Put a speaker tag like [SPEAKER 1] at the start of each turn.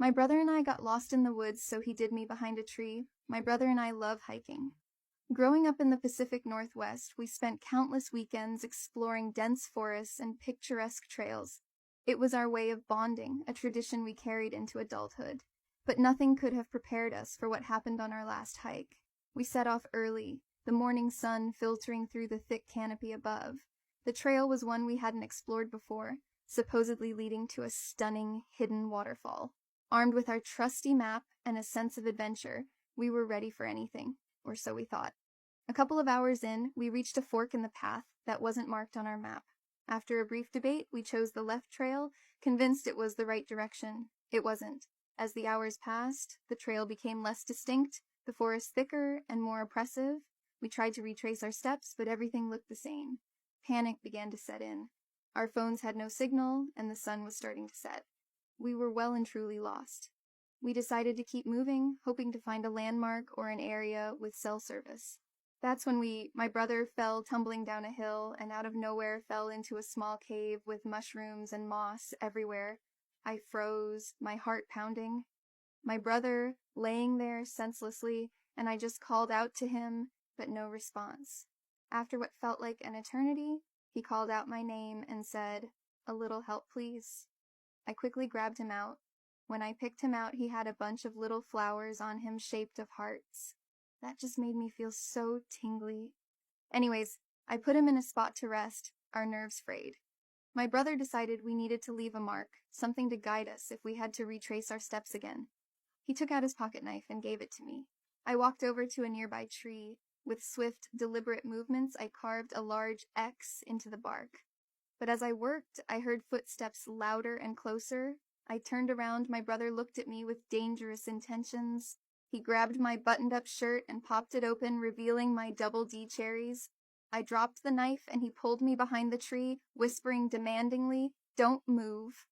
[SPEAKER 1] My brother and I got lost in the woods, so he hid me behind a tree. My brother and I love hiking. Growing up in the Pacific Northwest, we spent countless weekends exploring dense forests and picturesque trails. It was our way of bonding, a tradition we carried into adulthood. But nothing could have prepared us for what happened on our last hike. We set off early, the morning sun filtering through the thick canopy above. The trail was one we hadn't explored before, supposedly leading to a stunning, hidden waterfall. Armed with our trusty map and a sense of adventure, we were ready for anything, or so we thought. A couple of hours in, we reached a fork in the path that wasn't marked on our map. After a brief debate, we chose the left trail, convinced it was the right direction. It wasn't. As the hours passed, the trail became less distinct, the forest thicker and more oppressive. We tried to retrace our steps, but everything looked the same. Panic began to set in. Our phones had no signal, and the sun was starting to set. We were well and truly lost. We decided to keep moving, hoping to find a landmark or an area with cell service. That's when my brother fell tumbling down a hill and out of nowhere fell into a small cave with mushrooms and moss everywhere. I froze, my heart pounding. My brother laying there senselessly, and I just called out to him, but no response. After what felt like an eternity, he called out my name and said, "A little help, please." I quickly grabbed him out. When I picked him out, he had a bunch of little flowers on him shaped of hearts. That just made me feel so tingly. Anyways, I put him in a spot to rest, our nerves frayed. My brother decided we needed to leave a mark, something to guide us if we had to retrace our steps again. He took out his pocket knife and gave it to me. I walked over to a nearby tree. With swift, deliberate movements, I carved a large X into the bark. But as I worked, I heard footsteps louder and closer. I turned around. My brother looked at me with dangerous intentions. He grabbed my buttoned-up shirt and popped it open, revealing my double D cherries. I dropped the knife, and he pulled me behind the tree, whispering demandingly, "Don't move."